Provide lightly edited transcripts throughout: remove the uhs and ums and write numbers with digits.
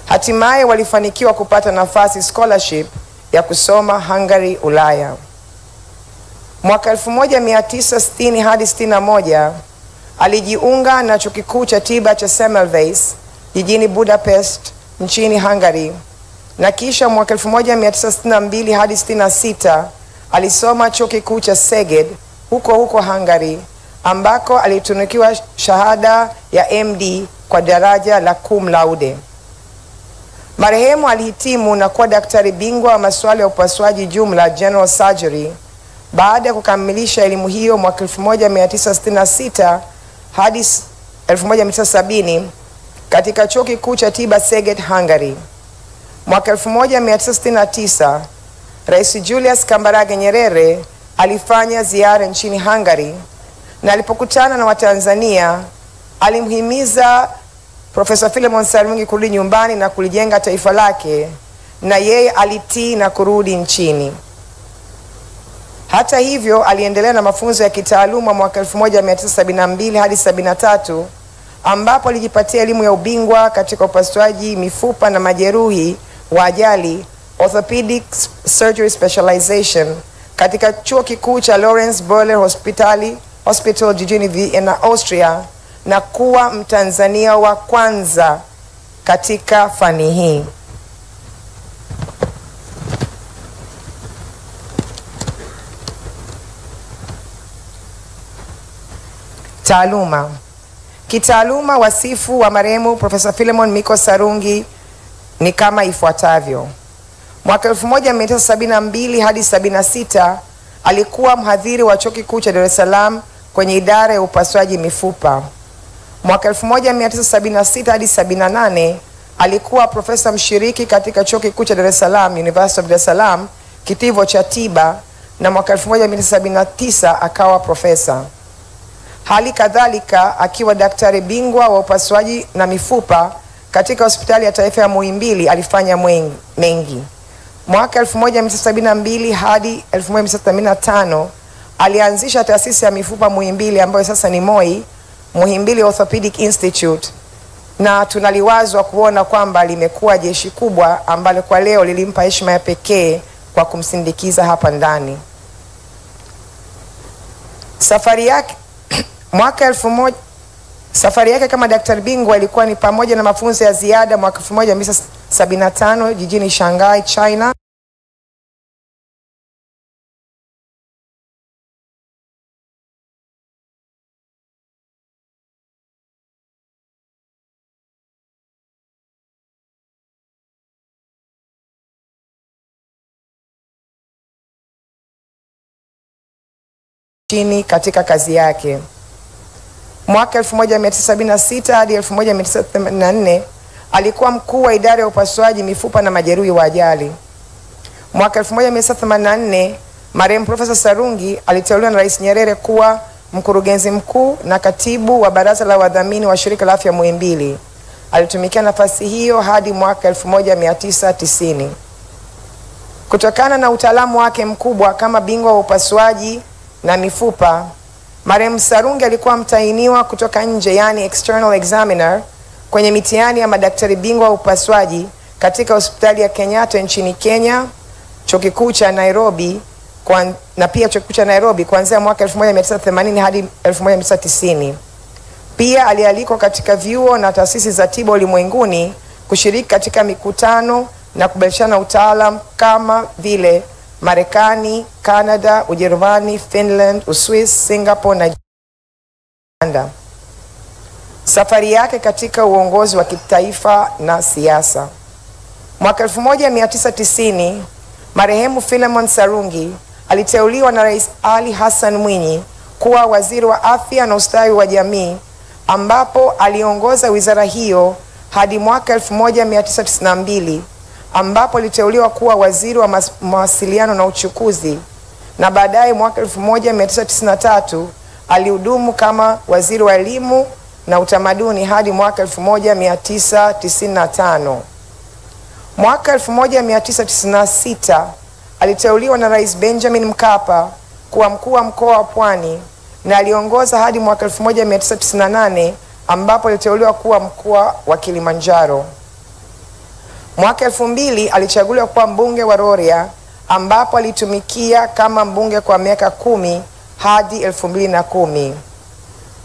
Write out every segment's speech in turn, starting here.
Hatimaye walifanikiwa kupata nafasi scholarship ya kusoma Hungary, Ulaya. Mwaka 1960 hadi 61 alijiunga na chuo kikuu cha tiba cha Semmelweis jijini Budapest nchini Hungary, na kisha mwaka 1962 hadi 66 alisoma chuo kikuu cha Szeged huko Hungary, ambako alitunukiwa shahada ya MD kwa daraja la cum laude. Marehemu alihitimu na kuwa daktari bingwa wa masuala ya upasuaji jumla, general surgery, baada ya kukamilisha elimu hiyo mwaka 1966 hadi 1970 katika chuo kikuu cha tiba Szeged, Hungary. Mwaka 1969 Rais Julius Kambarage Nyerere alifanya ziara nchini Hungary, na alipokutana na Watanzania alimhimiza Profesa Philemon Sarungi kurudi nyumbani na kulijenga taifa lake, na yeye alitii na kurudi nchini. Hata hivyo, aliendelea na mafunzo ya kitaaluma mwaka 1972 hadi 73, ambapo alijipatia elimu ya ubingwa katika upasuaji mifupa na majeruhi wa ajali, orthopedic surgery specialization, katika chuo kikuu cha Lawrence Boller Hospital jijini Vienna, Austria, na kuwa Mtanzania wa kwanza katika fani hii. Taaluma. Kitaaluma, wasifu wa marehemu Profesa Philemon Miko Sarungi ni kama ifuatavyo. Mwaka 1972 hadi 76 alikuwa mhadhiri wa chuo kikuu cha Dar es Salaam kwenye idara ya upasuaji mifupa. Mwaka 1976 hadi 78 alikuwa profesa mshiriki katika chuo kikuu cha Dar es Salaam, University of Dar es Salaam, kitivo cha tiba, na mwaka 1979 akawa profesa. Hali kadhalika akiwa daktari bingwa wa upasuaji na mifupa katika hospitali ya taifa ya Muhimbili alifanya mengi. Mwaka 1972 hadi 1985 alianzisha taasisi ya mifupa Muhimbili, ambayo sasa ni Muhimbili Orthopedic Institute, na tunaliwazwa kuona kwamba limekuwa jeshi kubwa ambalo kwa leo lilimpa heshima ya pekee kwa kumsindikiza hapa ndani. Safari yake kama daktari bingwa ilikuwa ni pamoja na mafunzo ya ziada mwaka 1975 jijini Shanghai, China, chini katika kazi yake. Mwaka 1976 hadi 1984 alikuwa mkuu wa idara ya upasuaji mifupa na majeruhi wa ajali. Mwaka 1984 marehemu Profesa Sarungi aliteuliwa na Rais Nyerere kuwa mkurugenzi mkuu na katibu wa baraza la wadhamini wa shirika la afya Muhimbili. Alitumikia nafasi hiyo hadi mwaka 1990. Kutokana na utaalamu wake mkubwa kama bingwa wa upasuaji na mifupa, marehemu Sarungi alikuwa mtainiwa kutoka nje, yani external examiner, kwenye mitihani ya madaktari bingwa wa upasuaji katika hospitali ya Kenyatta nchini Kenya, chuo kikuu cha Nairobi, na pia chuo kikuu cha Nairobi kuanzia mwaka 1980 hadi 1990. Pia alialikwa katika vyuo na taasisi za tiba ulimwenguni kushiriki katika mikutano na kubadilishana utaalamu kama vile Marekani, Canada, Ujerumani, Finland, Uswisi, Singapore na Uganda. Safari yake katika uongozi wa kitaifa na siasa. Mwaka 1990 marehemu Philemon Sarungi aliteuliwa na Rais Ali Hassan Mwinyi kuwa waziri wa afya na ustawi wa jamii, ambapo aliongoza wizara hiyo hadi mwaka 1992, ambapo aliteuliwa kuwa waziri wa mawasiliano na uchukuzi, na baadaye mwaka 1993 alihudumu kama waziri wa elimu na utamaduni hadi mwaka 1995. Mwaka 1996 aliteuliwa na Rais Benjamin Mkapa kuwa mkuu wa mkoa wa Pwani, na aliongoza hadi mwaka 1998 ambapo aliteuliwa kuwa mkuu wa Kilimanjaro. Mwaka 2000 alichaguliwa kuwa mbunge wa Rorya, ambapo alitumikia kama mbunge kwa miaka 10 hadi 2010.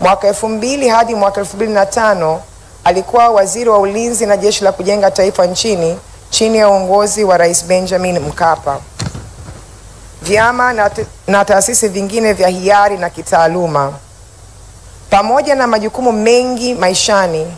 Mwaka 2000 hadi mwaka 2005 alikuwa waziri wa ulinzi na jeshi la kujenga taifa nchini chini ya uongozi wa Rais Benjamin Mkapa. Vyama na taasisi vingine vya hiari na kitaaluma. Pamoja na majukumu mengi maishani,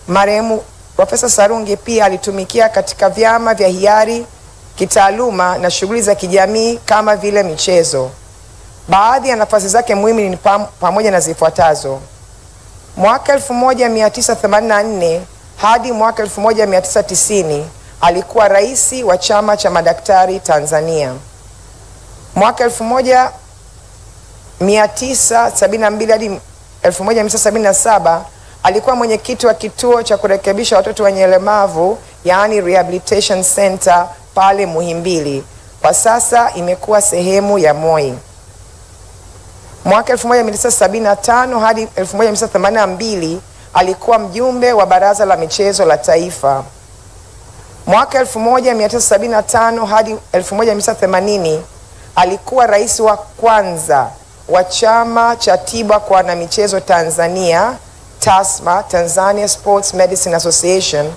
marehemu Profesa Sarungi pia alitumikia katika vyama vya hiari, kitaaluma na shughuli za kijamii kama vile michezo. Baadhi ya nafasi zake muhimu ni pamoja na zifuatazo. Mwaka 1984 hadi mwaka 1990 alikuwa rais wa Chama cha Madaktari Tanzania. Mwaka 1972 hadi 1977 alikuwa mwenyekiti wa kituo cha kurekebisha watoto wenye ulemavu, yaani Rehabilitation Center pale Muhimbili. Kwa sasa imekuwa sehemu ya MOI. Mwaka 1975 hadi 1982 alikuwa mjumbe wa Baraza la Michezo la Taifa. Mwaka 1975 hadi 1980 alikuwa rais wa kwanza wa Chama cha Tiba kwa Wanamichezo Tanzania, TASMA, Tanzania Sports Medicine Association,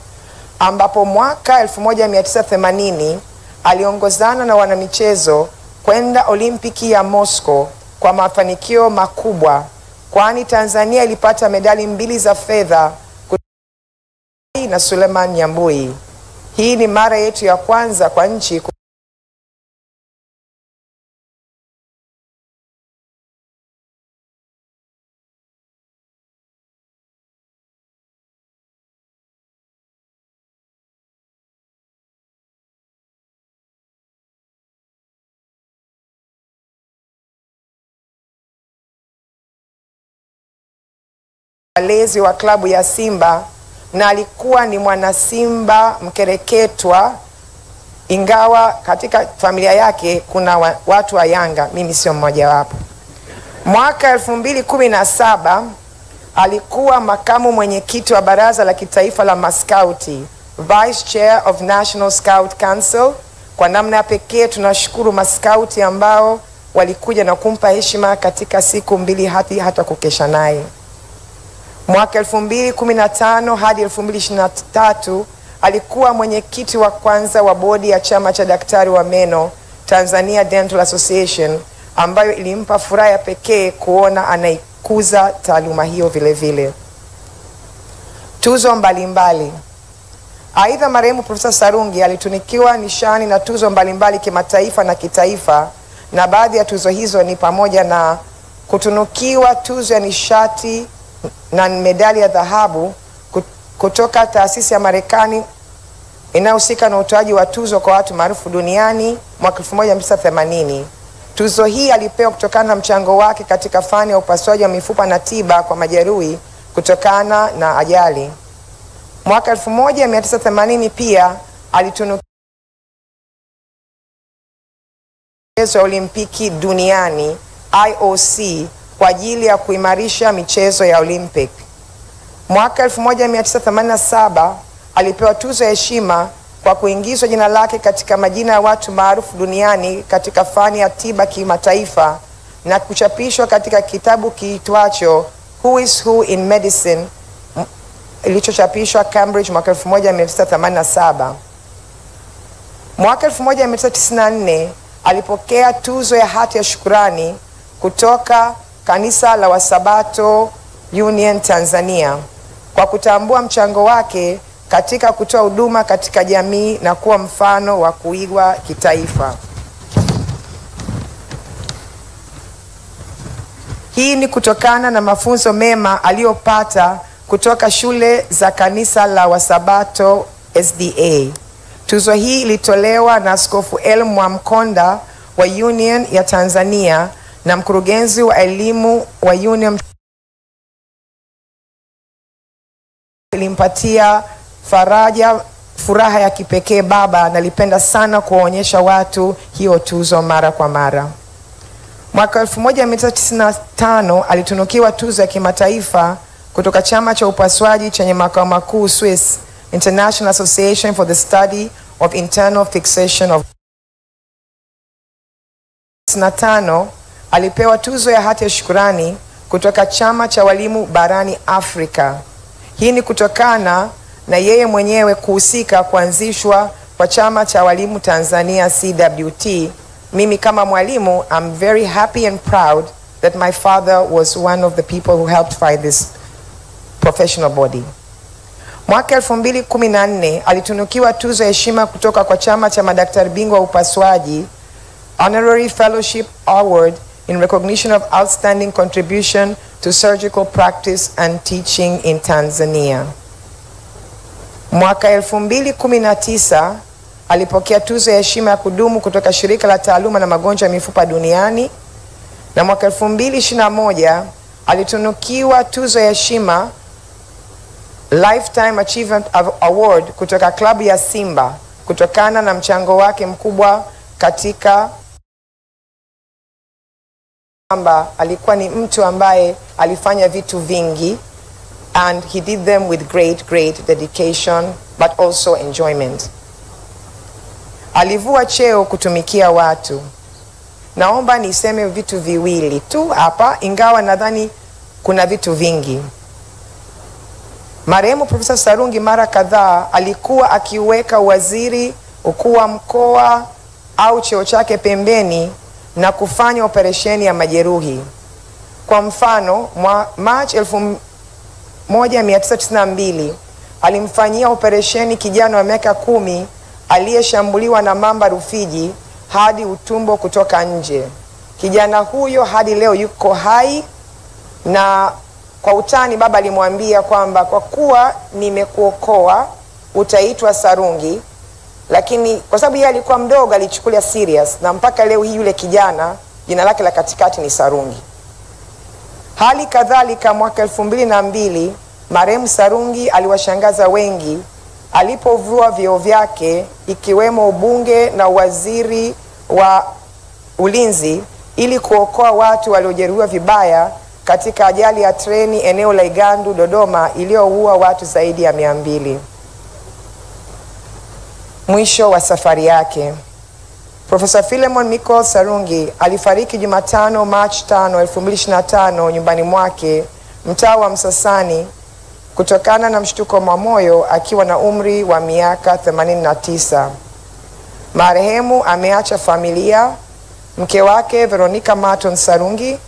ambapo mwaka 1980 aliongozana na wanamichezo kwenda Olimpiki ya Moscow kwa mafanikio makubwa, kwani Tanzania ilipata medali 2 za fedha na Suleiman Nyambui. Hii ni mara yetu ya kwanza kwa nchi walezi wa klabu ya Simba, na alikuwa ni mwana Simba mkereketwa, ingawa katika familia yake kuna watu wa Yanga, mimi sio mmoja wapo. Mwaka 2017 alikuwa makamu mwenyekiti wa Baraza la Kitaifa la Maskauti, Vice Chair of National Scout Council. Kwa namna pekee tunashukuru maskauti ambao walikuja na kumpa heshima katika siku 2 hata kukesha naye. Mwaka 2015 hadi 2023 alikuwa mwenyekiti wa kwanza wa bodi ya Chama cha Daktari wa Meno Tanzania Dental Association, ambayo ilimpa furaha ya pekee kuona anaikuza taaluma hiyo vile vile. Tuzo mbalimbali. Aidha, marehemu Profesa Sarungi alitunikiwa nishani na tuzo mbalimbali kimataifa na kitaifa, na baadhi ya tuzo hizo ni pamoja na kutunukiwa tuzo ya nishati na medali ya dhahabu kutoka taasisi ya Marekani inayohusika na utoaji wa tuzo kwa watu maarufu duniani mwaka 1980. Tuzo hii alipewa kutokana na mchango wake katika fani ya upasuaji wa mifupa na tiba kwa majeruhi kutokana na ajali. Mwaka 1980 pia alitunukiwa michezo ya Olimpiki duniani IOC kwa ajili ya kuimarisha michezo ya Olympic. Mwaka 1987 alipewa tuzo ya heshima kwa kuingizwa jina lake katika majina ya watu maarufu duniani katika fani ya tiba kimataifa na kuchapishwa katika kitabu kiitwacho Who is Who in Medicine, ilichochapishwa Cambridge mwaka 1987. Mwaka 1994 alipokea tuzo ya hati ya shukrani kutoka Kanisa la Wasabato Union Tanzania kwa kutambua mchango wake katika kutoa huduma katika jamii na kuwa mfano wa kuigwa kitaifa. Hii ni kutokana na mafunzo mema aliyopata kutoka shule za Kanisa la Wasabato SDA. Tuzo hii ilitolewa na Askofu L. Mwamkonda wa Union ya Tanzania na mkurugenzi wa elimu wa Union. Ilimpatia furaha ya kipekee baba, na alipenda sana kuwaonyesha watu hiyo tuzo mara kwa mara. Mwaka 1995 alitunukiwa tuzo ya kimataifa kutoka chama cha upasuaji chenye makao makuu Swiss International Association for the Study of Internal Fixation of 95 alipewa tuzo ya hati ya shukrani kutoka chama cha walimu barani Afrika. Hii ni kutokana na yeye mwenyewe kuhusika kuanzishwa kwa chama cha walimu Tanzania CWT. Mimi kama mwalimu, I'm very happy and proud that my father was one of the people who helped find this professional body. Mwaka 2014 alitunukiwa tuzo ya heshima kutoka kwa chama cha madaktari bingwa upasuaji, Honorary Fellowship Award in recognition of outstanding contribution to surgical practice and teaching in Tanzania. Mwaka 2019 alipokea tuzo ya heshima ya kudumu kutoka shirika la taaluma na magonjwa ya mifupa duniani, na mwaka 2021 alitunukiwa tuzo ya heshima Lifetime Achievement Award kutoka klabu ya Simba kutokana na mchango wake mkubwa katika kwamba alikuwa ni mtu ambaye alifanya vitu vingi, and he did them with great dedication but also enjoyment. Alivua cheo kutumikia watu. Naomba niseme vitu viwili tu hapa, ingawa nadhani kuna vitu vingi. Marehemu Profesa Sarungi mara kadhaa alikuwa akiweka waziri, ukuu wa mkoa au cheo chake pembeni na kufanya operesheni ya majeruhi. Kwa mfano, March 1992 alimfanyia operesheni kijana wa miaka 10 aliyeshambuliwa na mamba Rufiji hadi utumbo kutoka nje. Kijana huyo hadi leo yuko hai, na kwa utani baba alimwambia kwamba kwa kuwa nimekuokoa utaitwa Sarungi, lakini kwa sababu yeye alikuwa mdogo alichukulia serious, na mpaka leo hii yule kijana jina lake la katikati ni Sarungi. Hali kadhalika mwaka 2002 marehemu Sarungi aliwashangaza wengi alipovua vyeo vyake ikiwemo ubunge na waziri wa ulinzi ili kuokoa watu waliojeruhiwa vibaya katika ajali ya treni eneo la Igandu Dodoma iliyoua watu zaidi ya 200. Mwisho wa safari yake. Profesa Philemon Michael Sarungi alifariki Jumatano March 5, 2025 nyumbani mwake mtaa wa Msasani kutokana na mshtuko wa moyo akiwa na umri wa miaka 89. Marehemu ameacha familia, mke wake Veronica Martin Sarungi,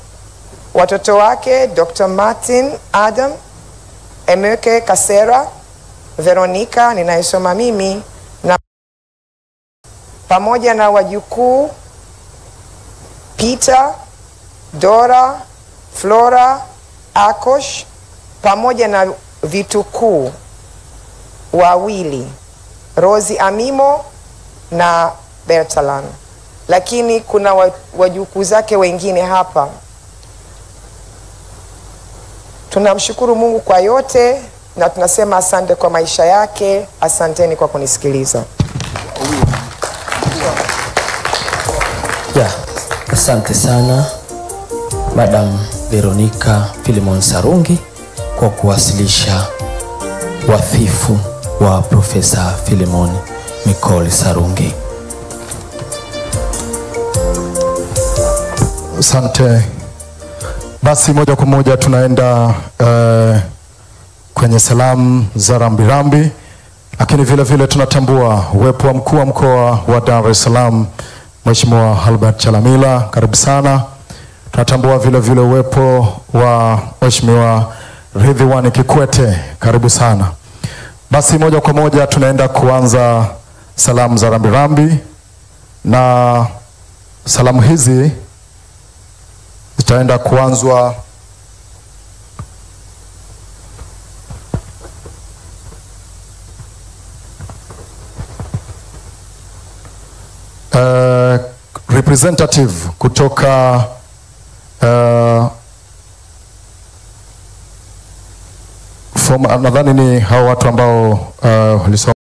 watoto wake Dr. Martin Adam, Emeke Kasera, Veronica ninayesoma mimi, na pamoja na wajukuu Peter, Dora, Flora, Akosh, pamoja na vitukuu wawili Rosie Amimo na Bertalan. Lakini kuna wajukuu zake wengine hapa. Tunamshukuru Mungu kwa yote na tunasema asante kwa maisha yake. Asanteni kwa kunisikiliza. Asante sana Madam Veronica Philemon Sarungi kwa kuwasilisha wafifu wa Profesa Philemon Michael Sarungi. Asante. Basi moja kwa moja tunaenda kwenye salamu za rambirambi, lakini vile vile tunatambua uwepo wa mkuu wa mkoa wa Dar es Salaam Mheshimiwa Albert Chalamila, karibu sana. Tunatambua vile vile uwepo wa Mheshimiwa Ridhiwani Kikwete, karibu sana. Basi moja kwa moja tunaenda kuanza salamu za rambirambi, na salamu hizi zitaenda kuanzwa representative kutoka nadhani ni hao watu ambao walisoma